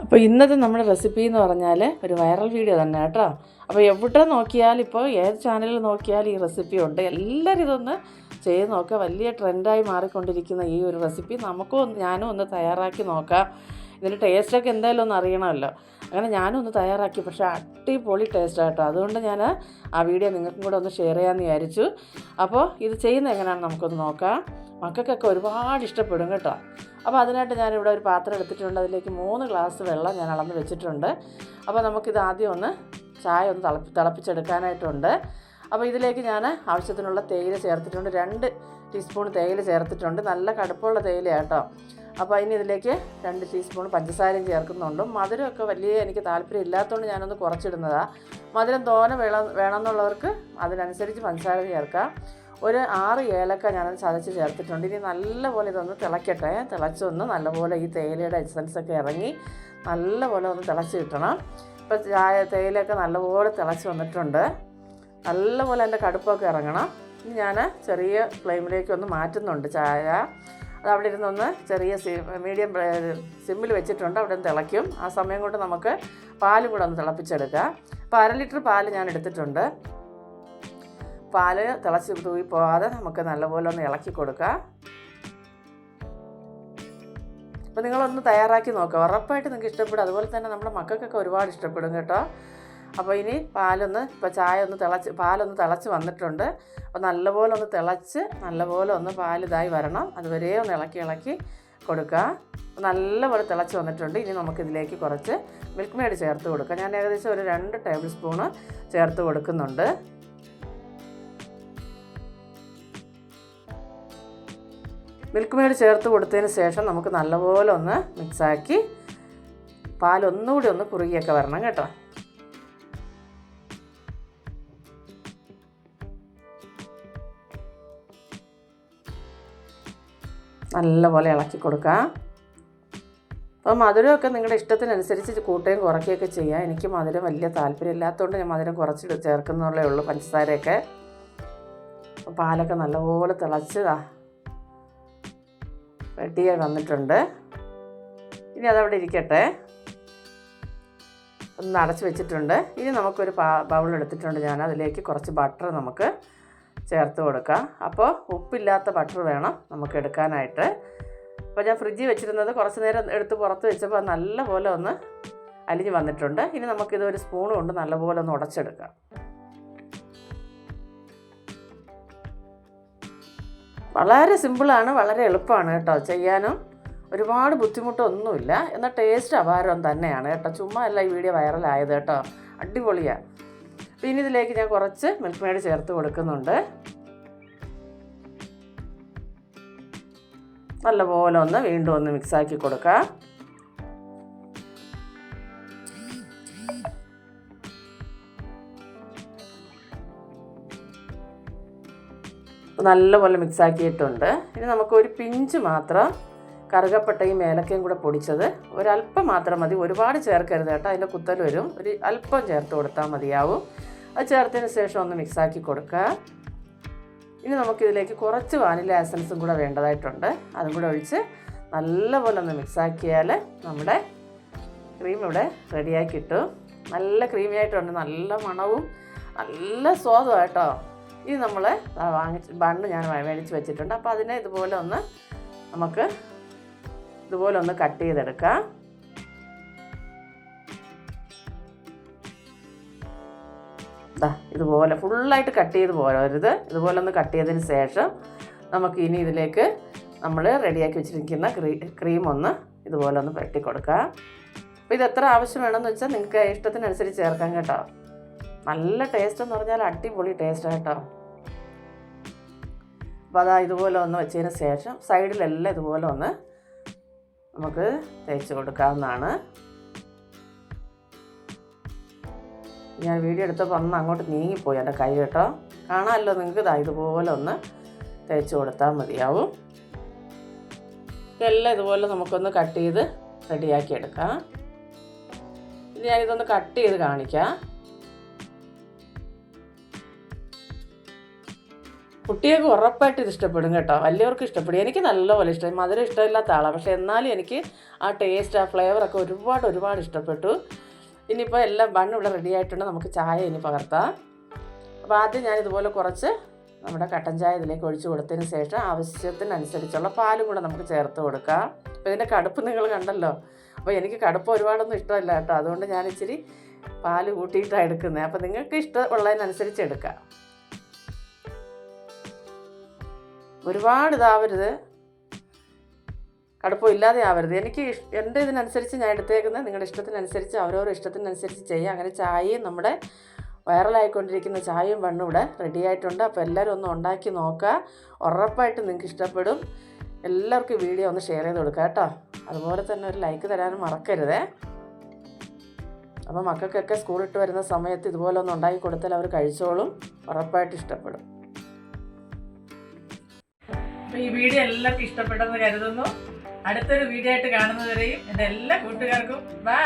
അപ്പോൾ ഇന്നത്തെ നമ്മുടെ റെസിപ്പി എന്ന് പറഞ്ഞാൽ ഒരു വൈറൽ വീഡിയോ തന്നെ കേട്ടോ. അപ്പോൾ എവിടെ നോക്കിയാലും ഇപ്പോൾ ഏത് ചാനലിൽ നോക്കിയാലും ഈ റെസിപ്പി ഉണ്ട്. എല്ലാവരും ഇതൊന്ന് ചെയ്ത് നോക്കുക. വലിയ ട്രെൻഡായി മാറിക്കൊണ്ടിരിക്കുന്ന ഈ ഒരു റെസിപ്പി ഞാനും ഒന്ന് തയ്യാറാക്കി നോക്കാം. ഇതിൻ്റെ ടേസ്റ്റൊക്കെ എന്തായാലും ഒന്ന് അറിയണമല്ലോ. അങ്ങനെ ഞാനും ഒന്ന് തയ്യാറാക്കി, പക്ഷേ അടിപൊളി ടേസ്റ്റായിട്ടോ. അതുകൊണ്ട് ഞാൻ ആ വീഡിയോ നിങ്ങൾക്കും കൂടെ ഒന്ന് ഷെയർ ചെയ്യാമെന്ന് വിചാരിച്ചു. അപ്പോൾ ഇത് ചെയ്യുന്നത് എങ്ങനെയാണെന്ന് നമുക്കൊന്ന് നോക്കാം. മക്കൾക്കൊക്കെ ഒരുപാട് ഇഷ്ടപ്പെടും കേട്ടോ. അപ്പോൾ അതിനായിട്ട് ഞാനിവിടെ ഒരു പാത്രം എടുത്തിട്ടുണ്ട്. അതിലേക്ക് 3 ഗ്ലാസ് വെള്ളം ഞാൻ അളന്ന് വെച്ചിട്ടുണ്ട്. അപ്പോൾ നമുക്കിത് ആദ്യം ഒന്ന് ചായ ഒന്ന് തിളപ്പിച്ചെടുക്കാനായിട്ടുണ്ട്. അപ്പോൾ ഇതിലേക്ക് ഞാൻ ആവശ്യത്തിനുള്ള തേയില ചേർത്തിട്ടുണ്ട്. 2 ടീസ്പൂൺ തേയില ചേർത്തിട്ടുണ്ട്. നല്ല കടുപ്പമുള്ള തേയില കേട്ടോ. അപ്പോൾ അതിന് ഇതിലേക്ക് 2 ടീസ്പൂൺ പഞ്ചസാരയും ചേർക്കുന്നുണ്ട്. മധുരമൊക്കെ വലിയ എനിക്ക് താല്പര്യം ഇല്ലാത്തതുകൊണ്ട് ഞാനൊന്ന് കുറച്ചിടുന്നതാണ്. മധുരം തോനെ വേണമെന്നുള്ളവർക്ക് അതിനനുസരിച്ച് പഞ്ചസാര ചേർക്കാം. ഒരു 6 ഏലക്ക ഞാനത് ചതച്ച് ചേർത്തിട്ടുണ്ട്. ഇനി നല്ലപോലെ ഇതൊന്ന് തിളയ്ക്കട്ടെ. തിളച്ചൊന്ന് നല്ലപോലെ ഈ തേയിലയുടെ എസൻസൊക്കെ ഇറങ്ങി നല്ലപോലെ ഒന്ന് തിളച്ച് കിട്ടണം. ഇപ്പോൾ തേയിലയൊക്കെ നല്ലപോലെ തിളച്ച് വന്നിട്ടുണ്ട്. നല്ലപോലെ അതിൻ്റെ കടുപ്പൊക്കെ ഇറങ്ങണം. ഇനി ഞാൻ ചെറിയ ഫ്ലെയിമിലേക്കൊന്ന് മാറ്റുന്നുണ്ട് ചായ. അത് അവിടെ ഇരുന്നൊന്ന് ചെറിയ മീഡിയം സിമ്മിൽ വെച്ചിട്ടുണ്ട്. അവിടെ നിന്ന് തിളയ്ക്കും. ആ സമയം കൊണ്ട് നമുക്ക് പാലും കൂടെ ഒന്ന് തിളപ്പിച്ചെടുക്കാം. അപ്പോൾ 1/2 ലിറ്റർ പാല് ഞാൻ എടുത്തിട്ടുണ്ട്. പാല് തിളച്ച് തൂയി പോകാതെ നമുക്ക് നല്ലപോലെ ഒന്ന് ഇളക്കി കൊടുക്കാം. അപ്പോൾ നിങ്ങളൊന്ന് തയ്യാറാക്കി നോക്കുക. ഉറപ്പായിട്ട് നിങ്ങൾക്ക് ഇഷ്ടപ്പെടും. അതുപോലെ തന്നെ നമ്മുടെ മക്കൾക്കൊക്കെ ഒരുപാട് ഇഷ്ടപ്പെടും കേട്ടോ. അപ്പോൾ ഇനി പാലൊന്ന് തിളച്ച് വന്നിട്ടുണ്ട്. അപ്പോൾ നല്ലപോലെ ഒന്ന് തിളച്ച് നല്ലപോലെ ഒന്ന് പാലിതായി വരണം. അതുവരെ ഒന്ന് ഇളക്കി കൊടുക്കുക. നല്ലപോലെ തിളച്ച് വന്നിട്ടുണ്ട്. ഇനി നമുക്കിതിലേക്ക് കുറച്ച് മിൽക്ക് മെയ്ഡ് ചേർത്ത് കൊടുക്കാം. ഞാൻ ഏകദേശം ഒരു 2 ടേബിൾ സ്പൂണ് ചേർത്ത് കൊടുക്കുന്നുണ്ട്. മിൽക്ക് മെയ്ഡ് ചേർത്ത് കൊടുത്തതിന് ശേഷം നമുക്ക് നല്ലപോലെ ഒന്ന് മിക്സാക്കി പാലൊന്നുകൂടി ഒന്ന് കുറുകിയൊക്കെ വരണം കേട്ടോ. നല്ലപോലെ ഇളക്കി കൊടുക്കാം. അപ്പോൾ മധുരമൊക്കെ നിങ്ങളുടെ ഇഷ്ടത്തിനനുസരിച്ച് കൂട്ടുകയും കുറയ്ക്കുകയൊക്കെ ചെയ്യാം. എനിക്ക് മധുരം വലിയ താല്പര്യം ഇല്ലാത്തതുകൊണ്ട് ഞാൻ മധുരം കുറച്ച് ചേർക്കുന്നുള്ളേ ഉള്ളൂ, പഞ്ചസാരയൊക്കെ. അപ്പോൾ പാലൊക്കെ നല്ലപോലെ തിളച്ച് റെഡിയായി വന്നിട്ടുണ്ട്. ഇനി അതവിടെ ഇരിക്കട്ടെ. ഒന്ന് അടച്ച് വെച്ചിട്ടുണ്ട്. ഇനി നമുക്കൊരു ബൗൾ എടുത്തിട്ടുണ്ട് ഞാൻ. അതിലേക്ക് കുറച്ച് ബട്ടർ നമുക്ക് ചേർത്ത് കൊടുക്കാം. അപ്പോൾ ഉപ്പില്ലാത്ത ബട്ടർ വേണം നമുക്ക് എടുക്കാനായിട്ട്. അപ്പോൾ ഞാൻ ഫ്രിഡ്ജിൽ വെച്ചിരുന്നത് കുറച്ച് നേരം എടുത്ത് പുറത്ത് വെച്ചപ്പോൾ നല്ലപോലെ ഒന്ന് അലിഞ്ഞ് വന്നിട്ടുണ്ട്. ഇനി നമുക്കിത് ഒരു സ്പൂൺ കൊണ്ട് നല്ലപോലെ ഒന്ന് ഉടച്ചെടുക്കാം. വളരെ സിമ്പിളാണ്, വളരെ എളുപ്പമാണ് കേട്ടോ ചെയ്യാനും. ഒരുപാട് ബുദ്ധിമുട്ടൊന്നുമില്ല. എന്നാൽ ടേസ്റ്റ് അപാരം തന്നെയാണ് കേട്ടോ. ചുമ്മാ അല്ല ഈ വീഡിയോ വൈറലായത് കേട്ടോ. അടിപൊളിയാണ്. പിന്നെ ഇതിലേക്ക് ഞാൻ കുറച്ച് മിൽക്ക് മെയ്ഡ് ചേർത്ത് കൊടുക്കുന്നുണ്ട്. നല്ലപോലെ ഒന്ന് വീണ്ടും ഒന്ന് മിക്സാക്കി കൊടുക്കാം. നല്ലപോലെ മിക്സാക്കിയിട്ടുണ്ട്. ഇനി നമുക്കൊരു പിഞ്ച് മാത്രം കറുകപ്പട്ടയും ഏലക്കയും കൂടെ പൊടിച്ചത് ഒരല്പം മാത്രം മതി. ഒരുപാട് ചേർക്കരുത് കേട്ടോ, അതിൻ്റെ കുത്തൽ വരും. ഒരു അല്പം ചേർത്ത് കൊടുത്താൽ മതിയാവും. അത് ചേർത്തതിന് ശേഷം ഒന്ന് മിക്സാക്കി കൊടുക്കുക. ഇനി നമുക്കിതിലേക്ക് കുറച്ച് വാനില എസൻസും കൂടെ വേണ്ടതായിട്ടുണ്ട്. അതും കൂടെ ഒഴിച്ച് നല്ലപോലെ ഒന്ന് മിക്സാക്കിയാൽ നമ്മുടെ ക്രീം ഇവിടെ റെഡിയാക്കി കിട്ടും. നല്ല ക്രീമി ആയിട്ടുണ്ട്. നല്ല മണവും നല്ല സ്വാദും കേട്ടോ. ഇനി നമ്മൾ ബണ്ണ് ഞാൻ മേടിച്ച് വെച്ചിട്ടുണ്ട്. അപ്പോൾ അതിനെ ഇതുപോലെ ഒന്ന് കട്ട് ചെയ്തെടുക്കാം. ഇതുപോലെ ഫുള്ളായിട്ട് കട്ട് ചെയ്ത് പോരരുത്. ഇതുപോലെ ഒന്ന് കട്ട് ചെയ്തതിന് ശേഷം നമുക്ക് ഇനി ഇതിലേക്ക് നമ്മൾ റെഡിയാക്കി വെച്ചിരിക്കുന്ന ക്രീം ഒന്ന് ഇതുപോലെ ഒന്ന് പെരട്ടി കൊടുക്കാം. അപ്പോൾ ഇത് എത്ര ആവശ്യം വേണമെന്ന് വെച്ചാൽ നിങ്ങൾക്ക് ഇഷ്ടത്തിനനുസരിച്ച് ചേർക്കാം കേട്ടോ. നല്ല ടേസ്റ്റ് എന്ന് പറഞ്ഞാൽ അടിപൊളി ടേസ്റ്റ് കേട്ടോ. അപ്പോൾ ഇതുപോലെ ഒന്ന് വെച്ചതിന് ശേഷം സൈഡിലെല്ലാം ഇതുപോലെ ഒന്ന് നമുക്ക് തേച്ച് കൊടുക്കാവുന്നതാണ്. ഞാൻ വീഡിയോ എടുത്തപ്പോൾ അങ്ങോട്ട് നീങ്ങിപ്പോയി എൻ്റെ കൈ കേട്ടോ. കാണാമല്ലോ നിങ്ങൾക്ക്. ഇതുപോലെ ഒന്ന് തേച്ച് കൊടുത്താൽ മതിയാവും. ഇതെല്ലാം ഇതുപോലെ നമുക്കൊന്ന് കട്ട് ചെയ്ത് റെഡിയാക്കി എടുക്കാം. ഇനി ഞാനിതൊന്ന് കട്ട് ചെയ്ത് കാണിക്കാം. കുട്ടികൾക്ക് ഉറപ്പായിട്ട് ഇത് ഇഷ്ടപ്പെടും കേട്ടോ, വലിയവർക്ക് ഇഷ്ടപ്പെടും. എനിക്ക് നല്ലപോലെ ഇഷ്ടമായി. മധുരം ഇഷ്ടമില്ലാത്ത ആളാണ്, പക്ഷേ എന്നാലും എനിക്ക് ആ ടേസ്റ്റ് ആ ഫ്ലേവറൊക്കെ ഒരുപാട് ഇഷ്ടപ്പെട്ടു. ഇനിയിപ്പോൾ എല്ലാം ബണ്ണ് ഇവിടെ റെഡി ആയിട്ടുണ്ട്. നമുക്ക് ചായ ഇനി പകർത്താം. അപ്പോൾ ആദ്യം ഞാനിതുപോലെ കുറച്ച് നമ്മുടെ കട്ടൻ ചായ ഇതിലേക്ക് ഒഴിച്ച് കൊടുത്തതിന് ശേഷം ആവശ്യത്തിനനുസരിച്ചുള്ള പാലും കൂടെ നമുക്ക് ചേർത്ത് കൊടുക്കാം. അപ്പോൾ ഇതിൻ്റെ കടുപ്പ് നിങ്ങൾ കണ്ടല്ലോ. അപ്പോൾ എനിക്ക് കടുപ്പ് ഒരുപാടൊന്നും ഇഷ്ടമില്ല കേട്ടോ, അതുകൊണ്ട് ഞാൻ ഇച്ചിരി പാല് കൂട്ടിയിട്ടാണ് എടുക്കുന്നത്. അപ്പോൾ നിങ്ങൾക്ക് ഇഷ്ടമുള്ളതിനനുസരിച്ച് എടുക്കാം. ഒരുപാട് ഇതാവരുത്, കടുപ്പം ഇല്ലാതെ ആവരുത്. എനിക്ക് എൻ്റെ ഇതിനനുസരിച്ച് ഞാൻ എടുത്തേക്കുന്നത്, നിങ്ങളുടെ ഇഷ്ടത്തിനനുസരിച്ച് അവരവരുടെ ഇഷ്ടത്തിനനുസരിച്ച് ചെയ്യുക. അങ്ങനെ ചായയും നമ്മുടെ വൈറലായിക്കൊണ്ടിരിക്കുന്ന ചായയും ബണ്ണും ഇവിടെ റെഡി ആയിട്ടുണ്ട്. അപ്പോൾ എല്ലാവരും ഒന്ന് ഉണ്ടാക്കി നോക്കുക, ഉറപ്പായിട്ട് നിങ്ങൾക്ക് ഇഷ്ടപ്പെടും. എല്ലാവർക്കും വീഡിയോ ഒന്ന് ഷെയർ ചെയ്ത് കൊടുക്കുക കേട്ടോ. അതുപോലെ തന്നെ ഒരു ലൈക്ക് തരാനും മറക്കരുതേ. അപ്പോൾ മക്കൾക്കൊക്കെ സ്കൂളിട്ട് വരുന്ന സമയത്ത് ഇതുപോലെ ഒന്ന് ഉണ്ടാക്കി കൊടുത്താൽ അവർ കഴിച്ചോളും, ഉറപ്പായിട്ട് ഇഷ്ടപ്പെടും. അപ്പോൾ ഈ വീഡിയോ എല്ലാവർക്കും ഇഷ്ടപ്പെട്ടെന്ന് കരുതുന്നു. അടുത്തൊരു വീഡിയോ ആയിട്ട് കാണുന്നതുവരെയും എൻ്റെ എല്ലാ കൂട്ടുകാർക്കും ബൈ.